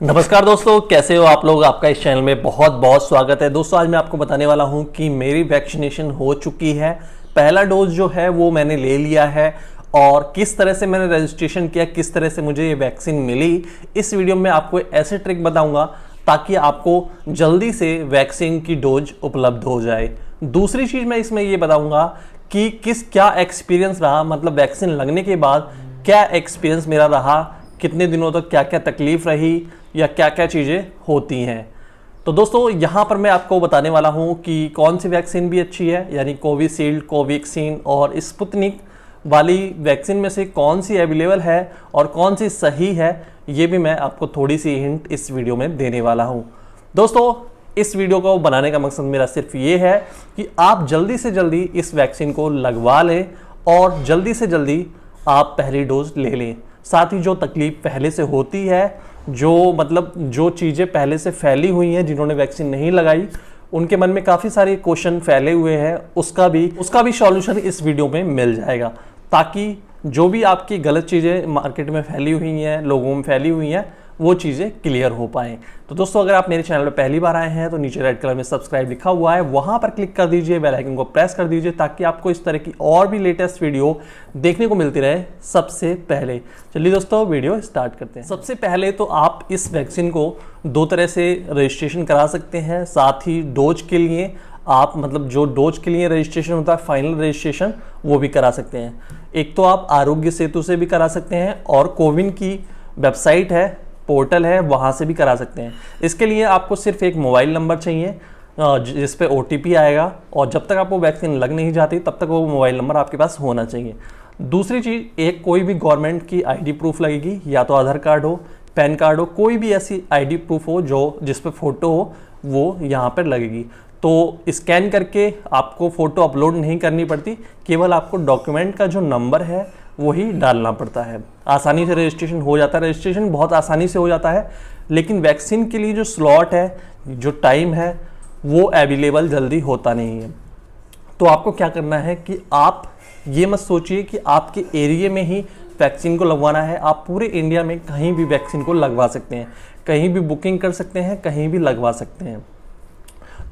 नमस्कार दोस्तों, कैसे हो आप लोग। आपका इस चैनल में बहुत बहुत स्वागत है। दोस्तों आज मैं आपको बताने वाला हूं कि मेरी वैक्सीनेशन हो चुकी है। पहला डोज जो है वो मैंने ले लिया है और किस तरह से मैंने रजिस्ट्रेशन किया, किस तरह से मुझे ये वैक्सीन मिली, इस वीडियो में आपको ऐसे ट्रिक बताऊंगा ताकि आपको जल्दी से वैक्सीन की डोज उपलब्ध हो जाए। दूसरी चीज़ मैं इसमें ये बताऊंगा कि क्या एक्सपीरियंस रहा, मतलब वैक्सीन लगने के बाद क्या एक्सपीरियंस मेरा रहा, कितने दिनों तक क्या क्या तकलीफ रही या क्या क्या चीज़ें होती हैं। तो दोस्तों यहाँ पर मैं आपको बताने वाला हूँ कि कौन सी वैक्सीन भी अच्छी है, यानी कोविशील्ड, कोवैक्सीन और स्पुतनिक वाली वैक्सीन में से कौन सी अवेलेबल है और कौन सी सही है, ये भी मैं आपको थोड़ी सी हिंट इस वीडियो में देने वाला हूँ। दोस्तों इस वीडियो को बनाने का मकसद मेरा सिर्फ ये है कि आप जल्दी से जल्दी इस वैक्सीन को लगवा लें और जल्दी से जल्दी आप पहली डोज ले लें। साथ ही जो तकलीफ पहले से होती है, जो चीज़ें पहले से फैली हुई हैं, जिन्होंने वैक्सीन नहीं लगाई उनके मन में काफ़ी सारे क्वेश्चन फैले हुए हैं, उसका भी सॉल्यूशन इस वीडियो में मिल जाएगा, ताकि जो भी आपकी गलत चीज़ें मार्केट में फैली हुई हैं, लोगों में फैली हुई हैं, वो चीज़ें क्लियर हो पाएँ। तो दोस्तों अगर आप मेरे चैनल पर पहली बार आए हैं तो नीचे रेड कलर में सब्सक्राइब लिखा हुआ है, वहाँ पर क्लिक कर दीजिए, बेल आइकन को प्रेस कर दीजिए ताकि आपको इस तरह की और भी लेटेस्ट वीडियो देखने को मिलती रहे सबसे पहले। चलिए दोस्तों वीडियो स्टार्ट करते हैं। सबसे पहले तो आप इस वैक्सीन को दो तरह से रजिस्ट्रेशन करा सकते हैं। साथ ही डोज के लिए आप जो डोज के लिए रजिस्ट्रेशन होता है, फाइनल रजिस्ट्रेशन, वो भी करा सकते हैं। एक तो आप आरोग्य सेतु से भी करा सकते हैं और कोविन की वेबसाइट है, पोर्टल है, वहाँ से भी करा सकते हैं। इसके लिए आपको सिर्फ एक मोबाइल नंबर चाहिए जिस पे OTP आएगा, और जब तक आपको वैक्सीन लग नहीं जाती तब तक वो मोबाइल नंबर आपके पास होना चाहिए। दूसरी चीज़, एक कोई भी गवर्नमेंट की ID प्रूफ लगेगी, या तो आधार कार्ड हो, पैन कार्ड हो, कोई भी ऐसी ID प्रूफ हो जिस पे फ़ोटो हो, वो यहाँ पर लगेगी। तो स्कैन करके आपको फ़ोटो अपलोड नहीं करनी पड़ती, केवल आपको डॉक्यूमेंट का जो नंबर है वही डालना पड़ता है। आसानी से रजिस्ट्रेशन हो जाता है, रजिस्ट्रेशन बहुत आसानी से हो जाता है, लेकिन वैक्सीन के लिए जो स्लॉट है, जो टाइम है, वो अवेलेबल जल्दी होता नहीं है। तो आपको क्या करना है कि आप ये मत सोचिए कि आपके एरिया में ही वैक्सीन को लगवाना है। आप पूरे इंडिया में कहीं भी वैक्सीन को लगवा सकते हैं, कहीं भी बुकिंग कर सकते हैं, कहीं भी लगवा सकते हैं।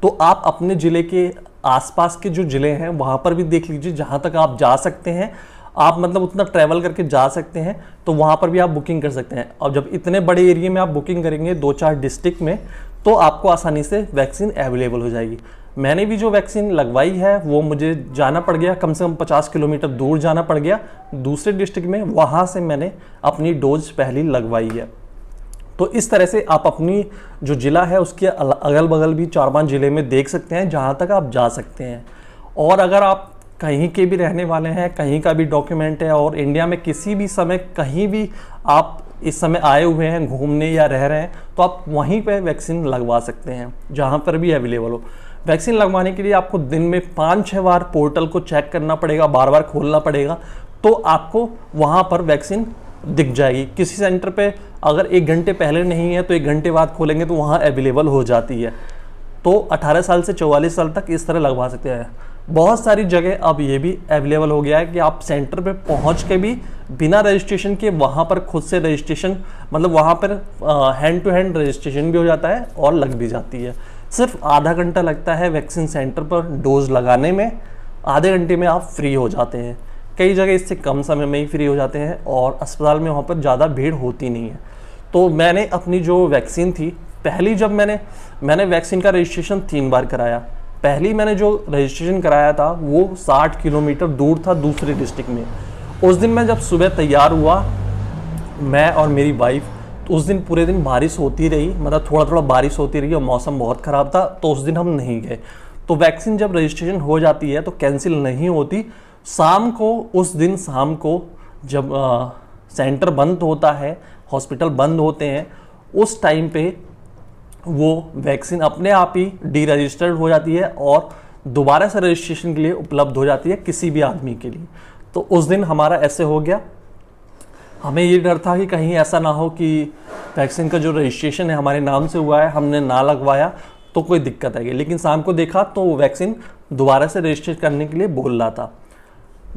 तो आप अपने ज़िले के आसपास के जो ज़िले हैं वहाँ पर भी देख लीजिए, जहाँ तक आप जा सकते हैं, आप उतना ट्रैवल करके जा सकते हैं, तो वहाँ पर भी आप बुकिंग कर सकते हैं। और जब इतने बड़े एरिया में आप बुकिंग करेंगे 2-4 डिस्ट्रिक्ट में, तो आपको आसानी से वैक्सीन अवेलेबल हो जाएगी। मैंने भी जो वैक्सीन लगवाई है वो मुझे जाना पड़ गया, कम से कम 50 किलोमीटर दूर जाना पड़ गया दूसरे डिस्ट्रिक्ट में, वहाँ से मैंने अपनी डोज पहली लगवाई है। तो इस तरह से आप अपनी जो ज़िला है उसके अगल बगल भी 4-5 ज़िले में देख सकते हैं जहाँ तक आप जा सकते हैं। और अगर आप कहीं के भी रहने वाले हैं, कहीं का भी डॉक्यूमेंट है और इंडिया में किसी भी समय कहीं भी आप इस समय आए हुए हैं घूमने या रह रहे हैं, तो आप वहीं पे वैक्सीन लगवा सकते हैं जहाँ पर भी अवेलेबल हो। वैक्सीन लगवाने के लिए आपको दिन में 5-6 बार पोर्टल को चेक करना पड़ेगा, बार बार खोलना पड़ेगा, तो आपको वहाँ पर वैक्सीन दिख जाएगी। किसी सेंटर पे अगर 1 घंटे पहले नहीं है तो 1 घंटे बाद खोलेंगे तो वहाँ अवेलेबल हो जाती है। तो 18 साल से 44 साल तक इस तरह लगवा सकते हैं। बहुत सारी जगह अब ये भी अवेलेबल हो गया है कि आप सेंटर पे पहुंच के भी बिना रजिस्ट्रेशन के वहाँ पर खुद से रजिस्ट्रेशन, वहाँ पर हैंड टू हैंड रजिस्ट्रेशन भी हो जाता है और लग भी जाती है। सिर्फ आधा घंटा लगता है वैक्सीन सेंटर पर डोज लगाने में, आधे घंटे में आप फ्री हो जाते हैं। कई जगह इससे कम समय में ही फ्री हो जाते हैं और अस्पताल में वहाँ पर ज़्यादा भीड़ होती नहीं है। तो मैंने अपनी जो वैक्सीन थी पहली, जब मैंने वैक्सीन का रजिस्ट्रेशन 3 बार कराया। पहली मैंने जो रजिस्ट्रेशन कराया था वो 60 किलोमीटर दूर था दूसरे डिस्ट्रिक्ट में। उस दिन मैं जब सुबह तैयार हुआ, मैं और मेरी वाइफ, तो उस दिन पूरे दिन बारिश होती रही, थोड़ा थोड़ा बारिश होती रही और मौसम बहुत ख़राब था, तो उस दिन हम नहीं गए। तो वैक्सीन जब रजिस्ट्रेशन हो जाती है तो कैंसिल नहीं होती। उस दिन शाम को जब सेंटर बंद होता है, हॉस्पिटल बंद होते हैं, उस टाइम पे वो वैक्सीन अपने आप ही डी रजिस्टर्ड हो जाती है और दोबारा से रजिस्ट्रेशन के लिए उपलब्ध हो जाती है किसी भी आदमी के लिए। तो उस दिन हमारा ऐसे हो गया। हमें ये डर था कि कहीं ऐसा ना हो कि वैक्सीन का जो रजिस्ट्रेशन है हमारे नाम से हुआ है, हमने ना लगवाया तो कोई दिक्कत आएगी। लेकिन शाम को देखा तो वैक्सीन दोबारा से रजिस्टर करने के लिए बोल रहा था।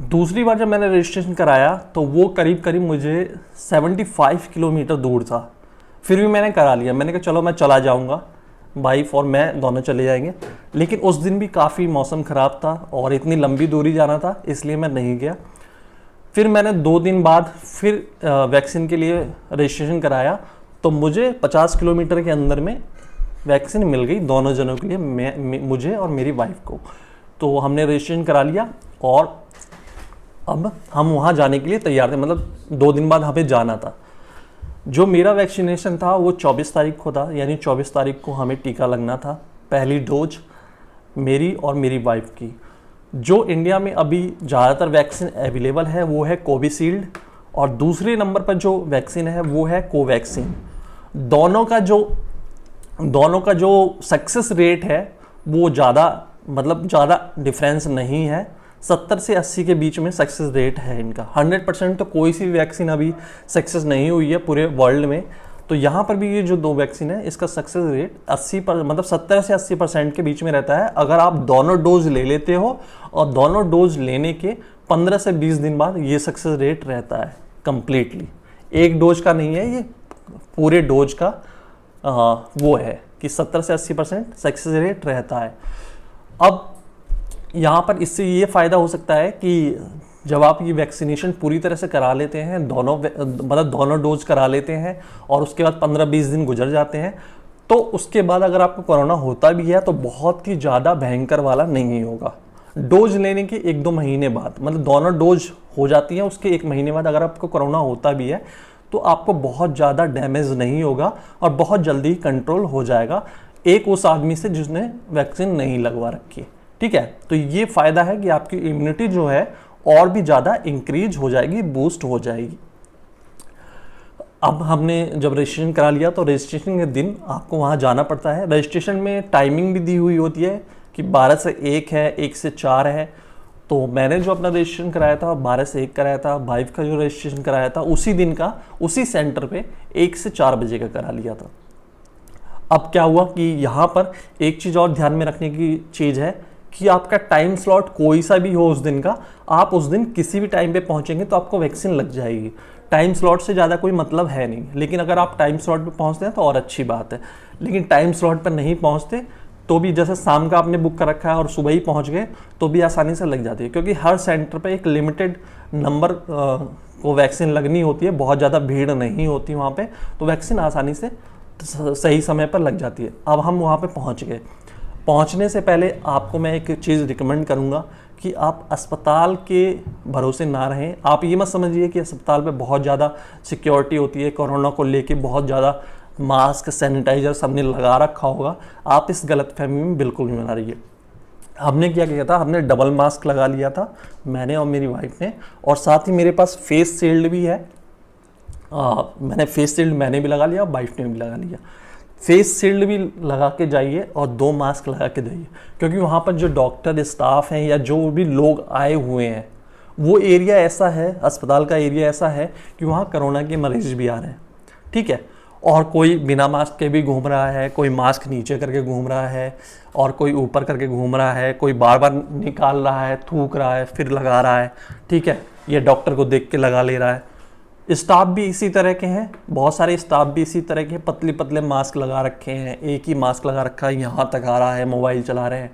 दूसरी बार जब मैंने रजिस्ट्रेशन कराया तो वो करीब करीब मुझे 75 किलोमीटर दूर था। फिर भी मैंने करा लिया। मैंने कहा चलो मैं चला जाऊँगा, वाइफ और मैं दोनों चले जाएंगे। लेकिन उस दिन भी काफ़ी मौसम ख़राब था और इतनी लंबी दूरी जाना था, इसलिए मैं नहीं गया। फिर मैंने 2 दिन बाद फिर वैक्सीन के लिए रजिस्ट्रेशन कराया, तो मुझे 50 किलोमीटर के अंदर में वैक्सीन मिल गई दोनों जनों के लिए, मुझे और मेरी वाइफ को। तो हमने रजिस्ट्रेशन करा लिया और अब हम वहाँ जाने के लिए तैयार थे, मतलब 2 दिन बाद हमें जाना था। जो मेरा वैक्सीनेशन था वो 24 तारीख को था, यानी 24 तारीख को हमें टीका लगना था, पहली डोज मेरी और मेरी वाइफ की। जो इंडिया में अभी ज़्यादातर वैक्सीन अवेलेबल है वो है कोविशील्ड, और दूसरे नंबर पर जो वैक्सीन है वो है कोवैक्सीन। दोनों का जो सक्सेस रेट है वो ज़्यादा डिफरेंस नहीं है, 70 से 80 के बीच में सक्सेस रेट है इनका। 100% तो कोई सी वैक्सीन अभी सक्सेस नहीं हुई है पूरे वर्ल्ड में। तो यहाँ पर भी ये जो 2 वैक्सीन है इसका सक्सेस रेट 70 से 80% के बीच में रहता है, अगर आप दोनों डोज ले लेते हो। और दोनों डोज लेने के 15 से 20 दिन बाद ये सक्सेस रेट रहता है कंप्लीटली। एक डोज का नहीं है, ये पूरे डोज का वो है कि 70 से 80% सक्सेस रेट रहता है। अब यहाँ पर इससे ये फ़ायदा हो सकता है कि जब आप ये वैक्सीनेशन पूरी तरह से करा लेते हैं, दोनों डोज करा लेते हैं और उसके बाद 15-20 दिन गुजर जाते हैं, तो उसके बाद अगर आपको कोरोना होता भी है तो बहुत ही ज़्यादा भयंकर वाला नहीं होगा। डोज लेने के 1-2 महीने बाद, मतलब दोनों डोज हो जाती हैं उसके 1 महीने बाद अगर आपको कोरोना होता भी है तो आपको बहुत ज़्यादा डैमेज नहीं होगा और बहुत जल्दी कंट्रोल हो जाएगा, एक उस आदमी से जिसने वैक्सीन नहीं लगवा रखी है। ठीक है, तो ये फ़ायदा है कि आपकी इम्यूनिटी जो है और भी ज़्यादा इंक्रीज हो जाएगी, बूस्ट हो जाएगी। अब हमने जब रजिस्ट्रेशन करा लिया तो रजिस्ट्रेशन के दिन आपको वहाँ जाना पड़ता है। रजिस्ट्रेशन में टाइमिंग भी दी हुई होती है कि 12 से 1 है, 1 से 4 है। तो मैंने जो अपना रजिस्ट्रेशन कराया था 12 से 1 कराया था, वाइफ का जो रजिस्ट्रेशन कराया था उसी दिन का उसी सेंटर पे 1 से 4 बजे का करा लिया था। अब क्या हुआ कि यहाँ पर एक चीज़ और ध्यान में रखने की चीज़ है कि आपका टाइम स्लॉट कोई सा भी हो उस दिन का, आप उस दिन किसी भी टाइम पे पहुँचेंगे तो आपको वैक्सीन लग जाएगी। टाइम स्लॉट से ज़्यादा कोई मतलब है नहीं, लेकिन अगर आप टाइम स्लॉट पे पहुँचते हैं तो और अच्छी बात है। लेकिन टाइम स्लॉट पर नहीं पहुँचते तो भी, जैसे शाम का आपने बुक कर रखा है और सुबह ही पहुँच गए तो भी आसानी से लग जाती है, क्योंकि हर सेंटर पर एक लिमिटेड नंबर को वैक्सीन लगनी होती है, बहुत ज़्यादा भीड़ नहीं होती वहाँ पर, तो वैक्सीन आसानी से सही समय पर लग जाती है। अब हम वहाँ पर पहुँच गए। पहुंचने से पहले आपको मैं एक चीज़ रिकमेंड करूंगा कि आप अस्पताल के भरोसे ना रहें। आप ये मत समझिए कि अस्पताल पे बहुत ज़्यादा सिक्योरिटी होती है, कोरोना को लेके बहुत ज़्यादा मास्क सैनिटाइजर सबने लगा रखा होगा। आप इस गलतफहमी में बिल्कुल नहीं बना रहिए। हमने क्या किया था, हमने डबल मास्क लगा लिया था, मैंने और मेरी वाइफ ने, और साथ ही मेरे पास फेस शील्ड भी है। मैंने फेस शील्ड मैंने भी लगा लिया, वाइफ ने भी लगा लिया। फेस शील्ड भी लगा के जाइए और 2 मास्क लगा के जाइए, क्योंकि वहाँ पर जो डॉक्टर स्टाफ हैं या जो भी लोग आए हुए हैं, वो एरिया ऐसा है, अस्पताल का एरिया ऐसा है कि वहाँ कोरोना के मरीज भी आ रहे हैं। ठीक है, और कोई बिना मास्क के भी घूम रहा है, कोई मास्क नीचे करके घूम रहा है और कोई ऊपर करके घूम रहा है, कोई बार बार निकाल रहा है, थूक रहा है, फिर लगा रहा है। ठीक है, ये डॉक्टर को देख के लगा ले रहा है। स्टाफ भी इसी तरह के हैं, बहुत सारे स्टाफ भी इसी तरह के पतले पतले मास्क लगा रखे हैं, एक ही मास्क लगा रखा है, यहाँ तक आ रहा है, मोबाइल चला रहे हैं।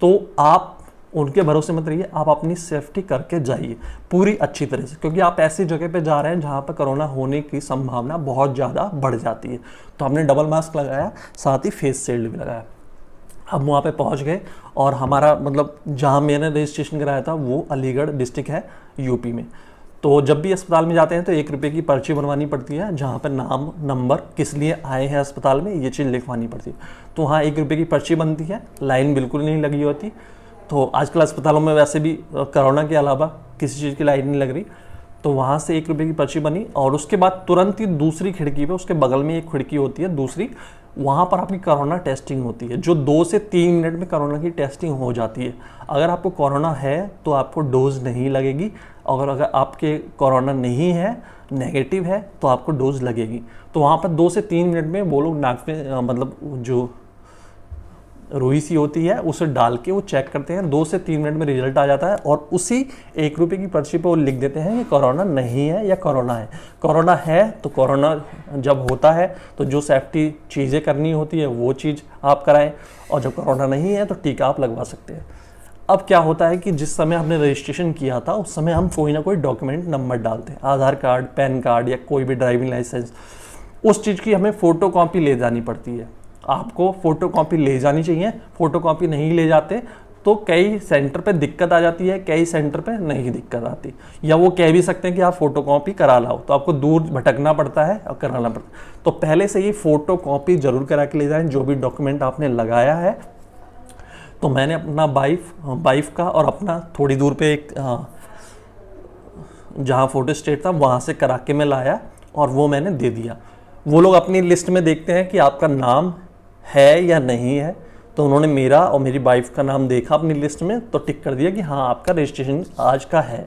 तो आप उनके भरोसे मत रहिए, आप अपनी सेफ्टी करके जाइए पूरी अच्छी तरह से, क्योंकि आप ऐसी जगह पे जा रहे हैं जहाँ पर कोरोना होने की संभावना बहुत ज़्यादा बढ़ जाती है। तो हमने डबल मास्क लगाया, साथ ही फेस शील्ड भी लगाया। हम वहाँ पे पहुँच गए और हमारा जहाँ मैंने रजिस्ट्रेशन कराया था वो अलीगढ़ डिस्ट्रिक्ट है, यूपी में। तो जब भी अस्पताल में जाते हैं तो 1 रुपये की पर्ची बनवानी पड़ती है, जहाँ पर नाम, नंबर, किस लिए आए हैं अस्पताल में, ये चीज़ लिखवानी पड़ती है। तो वहाँ 1 रुपये की पर्ची बनती है, लाइन बिल्कुल नहीं लगी होती। तो आजकल अस्पतालों में वैसे भी कोरोना के अलावा किसी चीज़ की लाइन नहीं लग रही। तो वहाँ से 1 रुपये की पर्ची बनी और उसके बाद तुरंत ही दूसरी खिड़की पे, उसके बगल में एक खिड़की होती है दूसरी, वहाँ पर आपकी कोरोना टेस्टिंग होती है, जो 2 से 3 मिनट में कोरोना की टेस्टिंग हो जाती है। अगर आपको कोरोना है तो आपको डोज नहीं लगेगी, और अगर आपके कोरोना नहीं है, नेगेटिव है, तो आपको डोज लगेगी। तो वहाँ पर 2 से 3 मिनट में वो लोग नाक में जो रुई सी होती है, उसे डाल के वो चेक करते हैं, 2 से 3 मिनट में रिजल्ट आ जाता है और उसी 1 रुपये की पर्ची पे वो लिख देते हैं कि कोरोना नहीं है या कोरोना है। कोरोना है तो कोरोना जब होता है तो जो सेफ्टी चीज़ें करनी होती है वो चीज़ आप कराएं, और जब कोरोना नहीं है तो टीका आप लगवा सकते हैं। अब क्या होता है कि जिस समय आपने रजिस्ट्रेशन किया था उस समय हम कोई ना कोई डॉक्यूमेंट नंबर डालते हैं, आधार कार्ड, पैन कार्ड या कोई भी ड्राइविंग लाइसेंस, उस चीज़ की हमें फ़ोटो कॉपी ले जानी पड़ती है। आपको फ़ोटो कॉपी ले जानी चाहिए। फ़ोटो कॉपी नहीं ले जाते तो कई सेंटर पे दिक्कत आ जाती है, कई सेंटर पे नहीं दिक्कत आती, या वो कह भी सकते हैं कि आप फ़ोटो कॉपी करा लाओ, तो आपको दूर भटकना पड़ता है और कराना पड़ता है। तो पहले से ही फ़ोटो कॉपी ज़रूर करा के ले जाएं जो भी डॉक्यूमेंट आपने लगाया है। तो मैंने अपना वाइफ का और अपना थोड़ी दूर पे एक जहाँ फोटो स्टेट था वहाँ से करा के मैं लाया और वो मैंने दे दिया। वो लोग अपनी लिस्ट में देखते हैं कि आपका नाम है या नहीं है, तो उन्होंने मेरा और मेरी वाइफ का नाम देखा अपनी लिस्ट में तो टिक कर दिया कि हाँ आपका रजिस्ट्रेशन आज का है।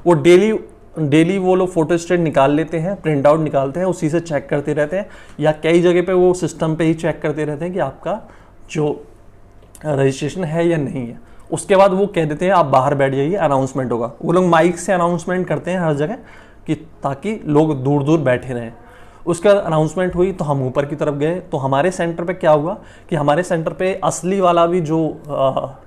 वो डेली वो लोग फोटो स्टेट निकाल लेते हैं, प्रिंट आउट निकालते हैं, उसी से चेक करते रहते हैं, या कई जगह पे वो सिस्टम पे ही चेक करते रहते हैं कि आपका जो रजिस्ट्रेशन है या नहीं है। उसके बाद वो कह देते हैं आप बाहर बैठ जाइए, अनाउंसमेंट होगा। वो लोग माइक से अनाउंसमेंट करते हैं हर जगह कि ताकि लोग दूर दूर बैठे रहें। उसके बाद अनाउंसमेंट हुई तो हम ऊपर की तरफ गए, तो हमारे सेंटर पे क्या हुआ कि हमारे सेंटर पे असली वाला भी जो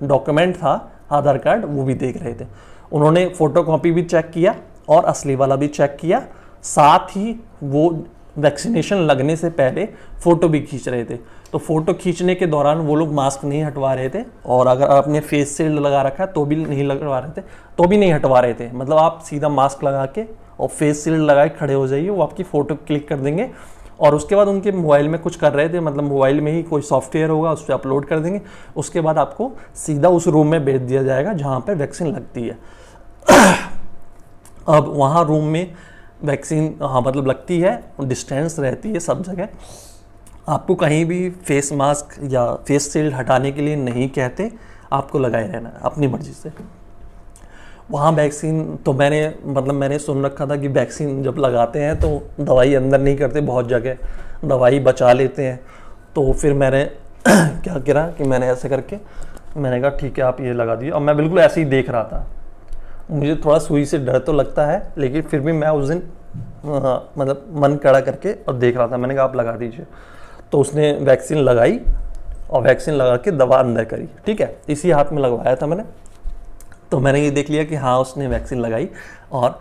डॉक्यूमेंट था आधार कार्ड वो भी देख रहे थे। उन्होंने फ़ोटो कॉपी भी चेक किया और असली वाला भी चेक किया, साथ ही वो वैक्सीनेशन लगने से पहले फ़ोटो भी खींच रहे थे। तो फ़ोटो खींचने के दौरान वो लोग मास्क नहीं हटवा रहे थे, और अगर आपने फेस शील्ड लगा रखा है तो भी नहीं लगवा रहे थे, तो भी नहीं हटवा रहे थे। मतलब आप सीधा मास्क लगा के और फेस शील्ड लगा के खड़े हो जाइए, वो आपकी फ़ोटो क्लिक कर देंगे। और उसके बाद उनके मोबाइल में कुछ कर रहे थे, मतलब मोबाइल में ही कोई सॉफ्टवेयर होगा उस पर अपलोड कर देंगे। उसके बाद आपको सीधा उस रूम में भेज दिया जाएगा जहाँ पर वैक्सीन लगती है। अब वहाँ रूम में वैक्सीन मतलब लगती है, डिस्टेंस रहती है सब जगह। आपको कहीं भी फेस मास्क या फेस शील्ड हटाने के लिए नहीं कहते, आपको लगाए रहना है अपनी मर्जी से। वहाँ वैक्सीन तो मैंने सुन रखा था कि वैक्सीन जब लगाते हैं तो दवाई अंदर नहीं करते, बहुत जगह दवाई बचा लेते हैं। तो फिर मैंने क्या करा कि मैंने ऐसे करके मैंने कहा ठीक है आप ये लगा दिए, और मैं बिल्कुल ऐसे ही देख रहा था। मुझे थोड़ा सुई से डर तो लगता है, लेकिन फिर भी मैं उस दिन मतलब मन कड़ा करके और देख रहा था। मैंने कहा आप लगा दीजिए। तो उसने वैक्सीन लगाई और वैक्सीन लगा के दवा अंदर करी, ठीक है, इसी हाथ में लगवाया था मैंने। तो मैंने ये देख लिया कि हाँ उसने वैक्सीन लगाई। और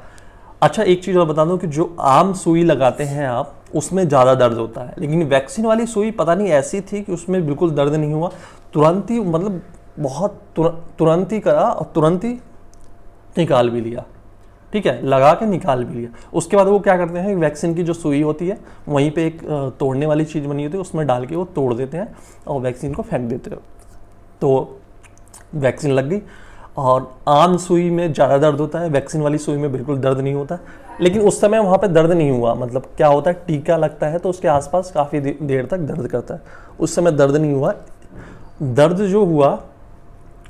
अच्छा एक चीज़ और बता दूं कि जो आम सुई लगाते हैं आप, उसमें ज़्यादा दर्द होता है, लेकिन वैक्सीन वाली सुई पता नहीं ऐसी थी कि उसमें बिल्कुल दर्द नहीं हुआ। तुरंत ही मतलब बहुत तुरंत ही करा और तुरंत ही निकाल भी लिया, ठीक है, लगा के निकाल भी लिया। उसके बाद वो क्या करते हैं, वैक्सीन की जो सुई होती है वहीं पे एक तोड़ने वाली चीज़ बनी होती है, उसमें डाल के वो तोड़ देते हैं और वैक्सीन को फेंक देते हैं। तो वैक्सीन लग गई। और आम सुई में ज़्यादा दर्द होता है, वैक्सीन वाली सुई में बिल्कुल दर्द नहीं होता। लेकिन उस समय वहाँ पे दर्द नहीं हुआ। मतलब क्या होता है, टीका लगता है तो उसके आसपास काफ़ी देर तक दर्द करता है, उस समय दर्द नहीं हुआ। दर्द जो हुआ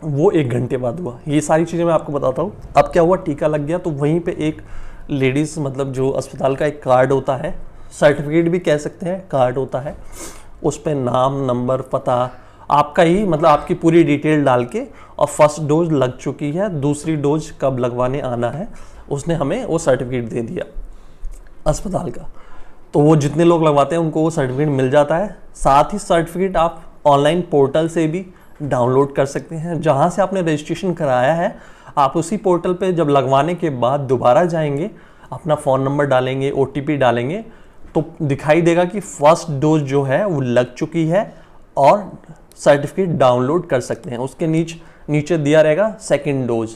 वो 1 घंटे बाद हुआ। ये सारी चीज़ें मैं आपको बताता हूँ। अब क्या हुआ, टीका लग गया तो वहीं पे एक लेडीज़, मतलब जो अस्पताल का एक कार्ड होता है, सर्टिफिकेट भी कह सकते हैं, कार्ड होता है, उस पर नाम, नंबर, पता आपका ही, मतलब आपकी पूरी डिटेल डाल के, और फर्स्ट डोज लग चुकी है, दूसरी डोज कब लगवाने आना है, उसने हमें वो सर्टिफिकेट दे दिया अस्पताल का। तो वो जितने लोग लगवाते हैं उनको वो सर्टिफिकेट मिल जाता है। साथ ही सर्टिफिकेट आप ऑनलाइन पोर्टल से भी डाउनलोड कर सकते हैं। जहाँ से आपने रजिस्ट्रेशन कराया है, आप उसी पोर्टल पे जब लगवाने के बाद दोबारा जाएंगे, अपना फ़ोन नंबर डालेंगे, OTP डालेंगे, तो दिखाई देगा कि फर्स्ट डोज जो है वो लग चुकी है और सर्टिफिकेट डाउनलोड कर सकते हैं। उसके नीचे दिया रहेगा सेकंड डोज।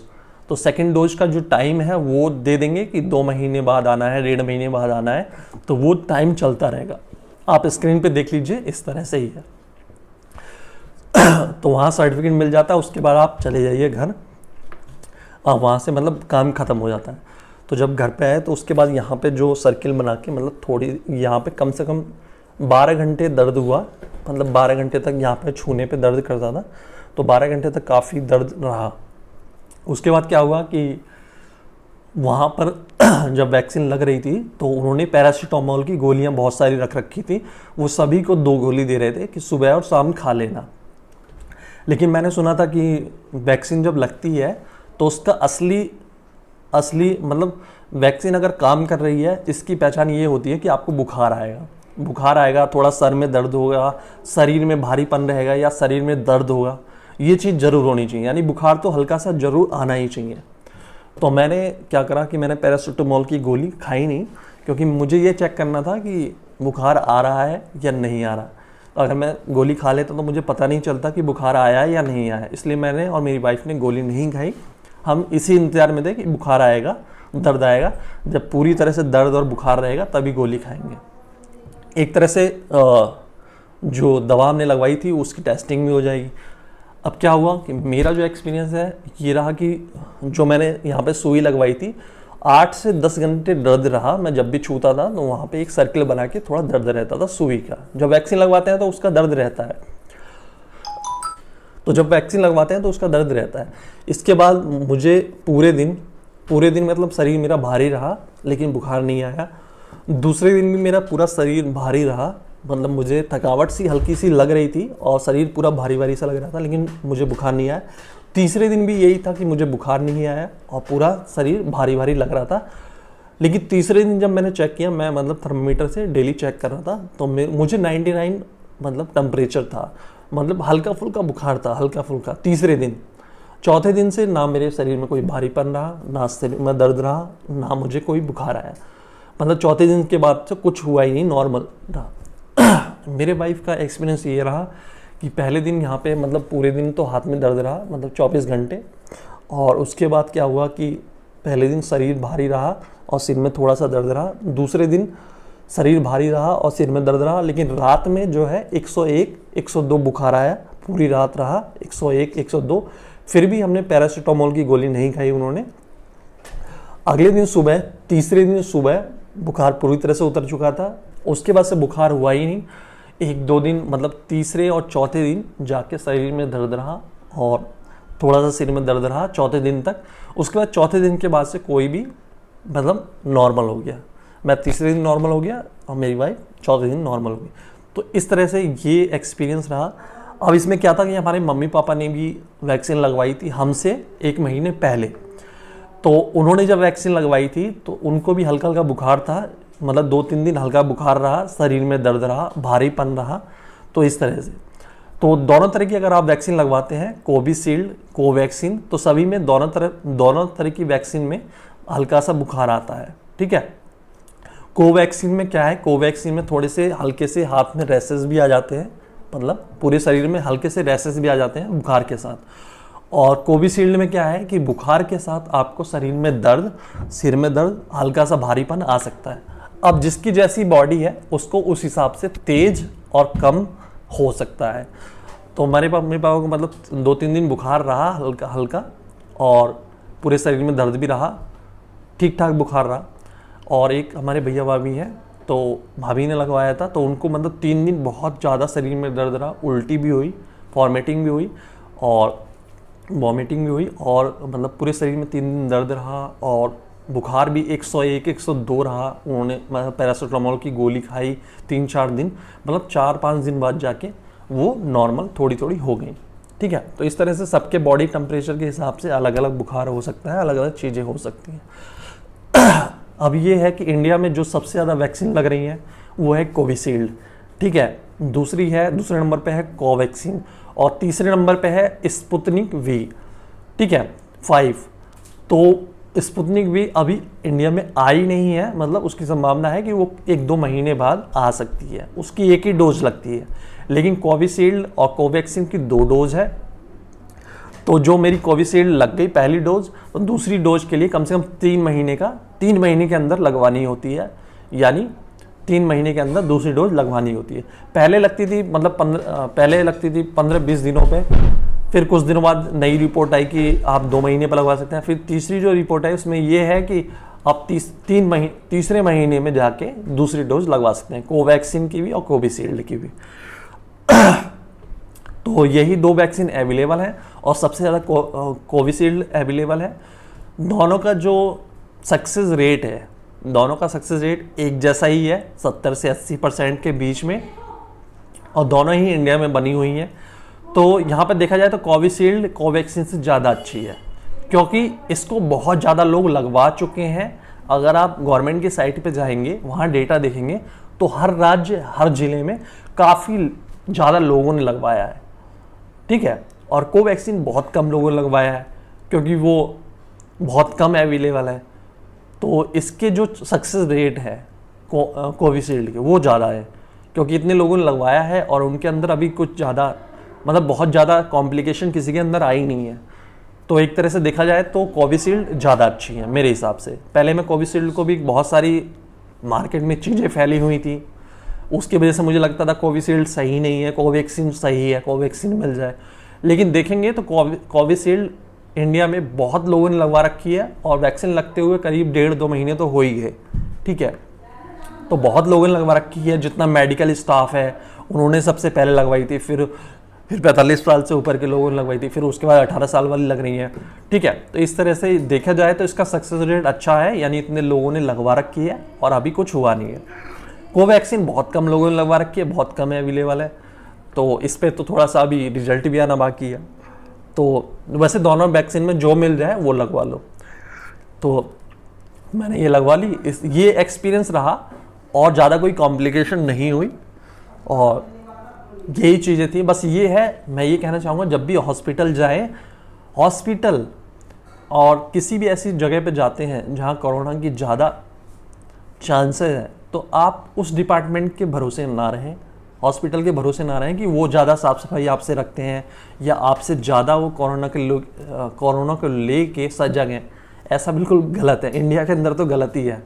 तो सेकंड डोज का जो टाइम है वो दे देंगे कि 2 महीने बाद आना है, 1.5 महीने बाद आना है, तो वो टाइम चलता रहेगा। आप स्क्रीन पे देख लीजिए, इस तरह से ही है। तो वहाँ सर्टिफिकेट मिल जाता है। उसके बाद आप चले जाइए घर, वहाँ से मतलब काम ख़त्म हो जाता है। तो जब घर पे आए तो उसके बाद यहाँ पे जो सर्किल बना के, मतलब थोड़ी यहाँ पे कम से कम 12 घंटे दर्द हुआ। मतलब 12 घंटे तक यहाँ पे छूने पे दर्द करता था, तो 12 घंटे तक काफ़ी दर्द रहा। उसके बाद क्या हुआ कि वहाँ पर जब वैक्सीन लग रही थी तो उन्होंने पैरासीटामोल की गोलियाँ बहुत सारी रख रखी थी। वो सभी को 2 गोली दे रहे थे कि सुबह और शाम खा लेना। लेकिन मैंने सुना था कि वैक्सीन जब लगती है तो उसका असली असली मतलब वैक्सीन अगर काम कर रही है, इसकी पहचान ये होती है कि आपको बुखार आएगा। बुखार आएगा, थोड़ा सर में दर्द होगा, शरीर में भारीपन रहेगा या शरीर में दर्द होगा, ये चीज़ ज़रूर होनी चाहिए, यानी बुखार तो हल्का सा ज़रूर आना ही चाहिए। तो मैंने क्या करा कि मैंने पैरासीटामोल की गोली खाई नहीं, क्योंकि मुझे ये चेक करना था कि बुखार आ रहा है या नहीं आ रहा। तो अगर मैं गोली खा लेता तो मुझे पता नहीं चलता कि बुखार आया है या नहीं आया है, इसलिए मैंने और मेरी वाइफ ने गोली नहीं खाई। हम इसी इंतजार में थे कि बुखार आएगा, दर्द आएगा, जब पूरी तरह से दर्द और बुखार रहेगा तभी गोली खाएंगे। एक तरह से जो दवा हमने लगवाई थी उसकी टेस्टिंग भी हो जाएगी। अब क्या हुआ कि मेरा जो एक्सपीरियंस है ये रहा कि जो मैंने यहाँ पे सुई लगवाई थी 8 से 10 घंटे दर्द रहा। मैं जब भी छूता था तो वहाँ पे एक सर्कल बना के थोड़ा दर्द रहता था सुई का। जब वैक्सीन लगवाते हैं तो उसका दर्द रहता है, उसका दर्द रहता है। इसके बाद मुझे पूरे दिन मतलब शरीर मेरा भारी रहा, लेकिन बुखार नहीं आया। दूसरे दिन भी मेरा पूरा शरीर भारी रहा, मतलब मुझे थकावट सी हल्की सी लग रही थी और शरीर पूरा भारी भारी सा लग रहा था, लेकिन मुझे बुखार नहीं आया। तीसरे दिन भी यही था कि मुझे बुखार नहीं आया और पूरा शरीर भारी भारी लग रहा था। लेकिन तीसरे दिन जब मैंने चेक किया, मैं मतलब थर्मोमीटर से डेली चेक कर रहा था, तो मुझे 99 मतलब टेम्परेचर था, मतलब हल्का फुल्का बुखार था, हल्का फुल्का। तीसरे दिन, चौथे दिन से ना मेरे शरीर में कोई भारीपन रहा, ना शरीर में दर्द रहा, ना मुझे कोई बुखार आया। मतलब चौथे दिन के बाद से कुछ हुआ ही नहीं, नॉर्मल रहा। मेरे वाइफ का एक्सपीरियंस ये रहा कि पहले दिन यहाँ पे मतलब पूरे दिन तो हाथ में दर्द रहा, मतलब 24 घंटे। और उसके बाद क्या हुआ कि पहले दिन शरीर भारी रहा और सिर में थोड़ा सा दर्द रहा। दूसरे दिन शरीर भारी रहा और सिर में दर्द रहा, लेकिन रात में जो है 101 102 बुखार आया, पूरी रात रहा 101 102। फिर भी हमने पैरासीटामोल की गोली नहीं खाई उन्होंने। अगले दिन सुबह, तीसरे दिन सुबह बुखार पूरी तरह से उतर चुका था। उसके बाद से बुखार हुआ ही नहीं। 1-2 दिन मतलब तीसरे और चौथे दिन जाके शरीर में दर्द रहा और थोड़ा सा सिर में दर्द रहा चौथे दिन तक। उसके बाद चौथे दिन के बाद से कोई भी मतलब नॉर्मल हो गया। मैं तीसरे दिन नॉर्मल हो गया और मेरी वाइफ चौथे दिन नॉर्मल हो गई। तो इस तरह से ये एक्सपीरियंस रहा। अब इसमें क्या था कि हमारे मम्मी पापा ने भी वैक्सीन लगवाई थी हमसे 1 महीने पहले। तो उन्होंने जब वैक्सीन लगवाई थी तो उनको भी हल्का हल्का बुखार था, मतलब 2-3 दिन हल्का बुखार रहा, शरीर में दर्द रहा, भारीपन रहा। तो इस तरह से तो दोनों तरह की अगर आप वैक्सीन लगवाते हैं, कोविशील्ड, कोवैक्सीन, तो सभी में दोनों तरह की वैक्सीन में हल्का सा बुखार आता है। ठीक है। कोवैक्सीन में क्या है, कोवैक्सीन में थोड़े से हल्के से हाथ में रैसेस भी आ जाते हैं, मतलब पूरे शरीर में हल्के से रैसेस भी आ जाते हैं बुखार के साथ। और कोविशील्ड में क्या है कि बुखार के साथ आपको शरीर में दर्द, सिर में दर्द, हल्का सा भारीपन आ सकता है। अब जिसकी जैसी बॉडी है उसको उस हिसाब से तेज और कम हो सकता है। तो मेरे पापा को मतलब 2-3 दिन बुखार रहा हल्का हल्का और पूरे शरीर में दर्द भी रहा, ठीक ठाक बुखार रहा। और एक हमारे भैया भाभी हैं, तो भाभी ने लगवाया था, तो उनको मतलब 3 दिन बहुत ज़्यादा शरीर में दर्द रहा, उल्टी भी हुई, फॉर्मेटिंग भी हुई और वॉमिटिंग भी हुई, और मतलब पूरे शरीर में 3 दिन दर्द रहा और बुखार भी 101 102 रहा। उन्होंने मतलब पैरासीटामोल की गोली खाई 3-4 दिन, मतलब 4-5 दिन बाद जाके वो नॉर्मल थोड़ी थोड़ी हो गई। ठीक है। तो इस तरह से सबके बॉडी टेम्परेचर के हिसाब से अलग अलग बुखार हो सकता है, अलग अलग चीज़ें हो सकती हैं। अब ये है कि इंडिया में जो सबसे ज़्यादा वैक्सीन लग रही हैं वो है कोविशील्ड। ठीक है। दूसरे नंबर पे है कोवैक्सीन और तीसरे नंबर पे है स्पुतनिक वी। ठीक है, 5। तो स्पुतनिक वी अभी इंडिया में आई नहीं है, मतलब उसकी संभावना है कि वो 1-2 महीने बाद आ सकती है। उसकी एक ही डोज लगती है, लेकिन कोविशील्ड और कोवैक्सीन की 2 डोज है। तो जो मेरी कोविशील्ड लग गई पहली डोज, तो दूसरी डोज के लिए कम से कम 3 महीने के अंदर लगवानी होती है, यानी 3 महीने के अंदर दूसरी डोज लगवानी होती है। पहले लगती थी मतलब 15-20 दिनों पे, फिर कुछ दिनों बाद नई रिपोर्ट आई कि आप 2 महीने पर लगवा सकते हैं। फिर तीसरी जो रिपोर्ट आई उसमें ये है कि आप तीसरे महीने में जाके दूसरी डोज लगवा सकते हैं, कोवैक्सीन की भी और कोविशील्ड की भी। तो यही 2 वैक्सीन अवेलेबल है और सबसे ज़्यादा कोविशील्ड अवेलेबल है। दोनों का जो सक्सेस रेट है, दोनों का सक्सेस रेट एक जैसा ही है, 70 से 80% के बीच में, और दोनों ही इंडिया में बनी हुई हैं। तो यहाँ पर देखा जाए तो कोविशील्ड कोवैक्सीन से ज़्यादा अच्छी है, क्योंकि इसको बहुत ज़्यादा लोग लगवा चुके हैं। अगर आप गवर्नमेंट की साइट पे जाएंगे, वहाँ डेटा देखेंगे तो हर राज्य, हर जिले में काफ़ी ज़्यादा लोगों ने लगवाया है, ठीक है। और कोवैक्सीन बहुत कम लोगों ने लगवाया है, क्योंकि वो बहुत कम अवेलेबल है। तो इसके जो सक्सेस रेट है कोविशील्ड के, वो ज़्यादा है, क्योंकि इतने लोगों ने लगवाया है और उनके अंदर अभी कुछ ज़्यादा, मतलब बहुत ज़्यादा कॉम्प्लिकेशन किसी के अंदर आई नहीं है। तो एक तरह से देखा जाए तो कोविशील्ड ज़्यादा अच्छी है मेरे हिसाब से। पहले मैं कोविशील्ड को भी, बहुत सारी मार्केट में चीज़ें फैली हुई थी, उसकी वजह से मुझे लगता था कोविशील्ड सही नहीं है, कोवैक्सीन सही है, कोवैक्सीन मिल जाए। लेकिन देखेंगे तो कोविशील्ड इंडिया में बहुत लोगों ने लगवा रखी है, और वैक्सीन लगते हुए करीब 1.5-2 महीने तो हो ही गए, ठीक है। तो बहुत लोगों ने लगवा रखी है, जितना मेडिकल स्टाफ है उन्होंने सबसे पहले लगवाई थी, फिर 45 साल से ऊपर के लोगों ने लगवाई थी, फिर उसके बाद 18 साल वाली लग रही है, ठीक है। तो इस तरह से देखा जाए तो इसका सक्सेस रेट अच्छा है, यानी इतने लोगों ने लगवा रखी है और अभी कुछ हुआ नहीं है। कोवैक्सीन बहुत कम लोगों ने लगवा रखी है, बहुत कम अवेलेबल है, तो इस पर तो थोड़ा सा अभी रिजल्ट भी आना बाकी है। तो वैसे दोनों वैक्सीन में जो मिल जाए वो लगवा लो। तो मैंने ये लगवा ली, ये एक्सपीरियंस रहा, और ज़्यादा कोई कॉम्प्लिकेशन नहीं हुई, और यही चीज़ें थी। बस ये है, मैं ये कहना चाहूँगा, जब भी हॉस्पिटल जाएं, हॉस्पिटल और किसी भी ऐसी जगह पे जाते हैं जहाँ कोरोना की ज़्यादा चांसेस हैं, तो आप उस डिपार्टमेंट के भरोसे ना रहें, हॉस्पिटल के भरोसे ना रहें कि वो ज़्यादा साफ़ सफाई आपसे रखते हैं या आपसे ज़्यादा वो कोरोना को ले के सजग हैं। ऐसा बिल्कुल गलत है, इंडिया के अंदर तो गलत ही है।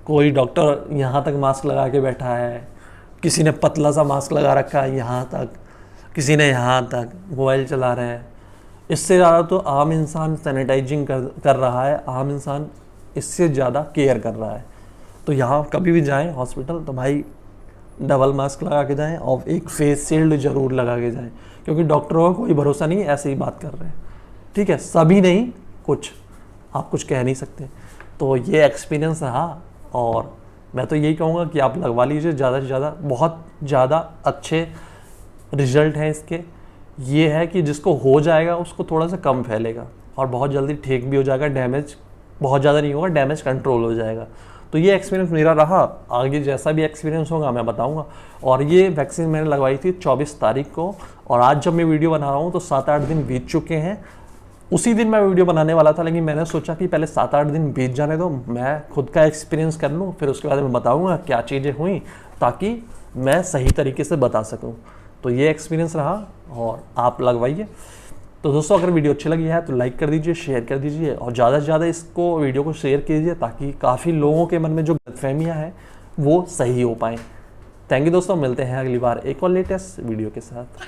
कोई डॉक्टर यहाँ तक मास्क लगा के बैठा है, किसी ने पतला सा मास्क लगा रखा है यहाँ तक, किसी ने यहाँ तक, मोबाइल चला रहे हैं। इससे ज़्यादा तो आम इंसान सैनिटाइजिंग कर रहा है, आम इंसान इससे ज़्यादा केयर कर रहा है। तो यहाँ कभी भी जाएं हॉस्पिटल तो भाई डबल मास्क लगा के जाएं, और एक फेस शील्ड ज़रूर लगा के जाएं, क्योंकि डॉक्टरों का कोई भरोसा नहीं, ऐसे ही बात कर रहे हैं, ठीक है। सभी नहीं, कुछ आप कुछ कह नहीं सकते। तो ये एक्सपीरियंस रहा, और मैं तो यही कहूँगा कि आप लगवा लीजिए ज़्यादा से ज़्यादा, बहुत ज़्यादा अच्छे रिजल्ट हैं इसके। ये है कि जिसको हो जाएगा उसको थोड़ा सा कम फैलेगा, और बहुत जल्दी ठीक भी हो जाएगा, डैमेज बहुत ज़्यादा नहीं होगा, डैमेज कंट्रोल हो जाएगा। तो ये एक्सपीरियंस मेरा रहा, आगे जैसा भी एक्सपीरियंस होगा मैं बताऊँगा। और ये वैक्सीन मैंने लगवाई थी 24 तारीख को, और आज जब मैं वीडियो बना रहा हूँ तो 7-8 दिन बीत चुके हैं। उसी दिन मैं वीडियो बनाने वाला था, लेकिन मैंने सोचा कि पहले 7-8 दिन बीत जाने दो, मैं खुद का एक्सपीरियंस कर लूँ, फिर उसके बाद मैं बताऊँगा क्या चीज़ें हुई, ताकि मैं सही तरीके से बता सकूँ। तो ये एक्सपीरियंस रहा, और आप लगवाइए। तो दोस्तों, अगर वीडियो अच्छी लगी है तो लाइक कर दीजिए, शेयर कर दीजिए, और ज़्यादा से ज़्यादा इसको वीडियो को शेयर कीजिए, ताकि काफ़ी लोगों के मन में जो गलतफहमियाँ हैं वो सही हो पाएँ। थैंक यू दोस्तों, मिलते हैं अगली बार एक और लेटेस्ट वीडियो के साथ।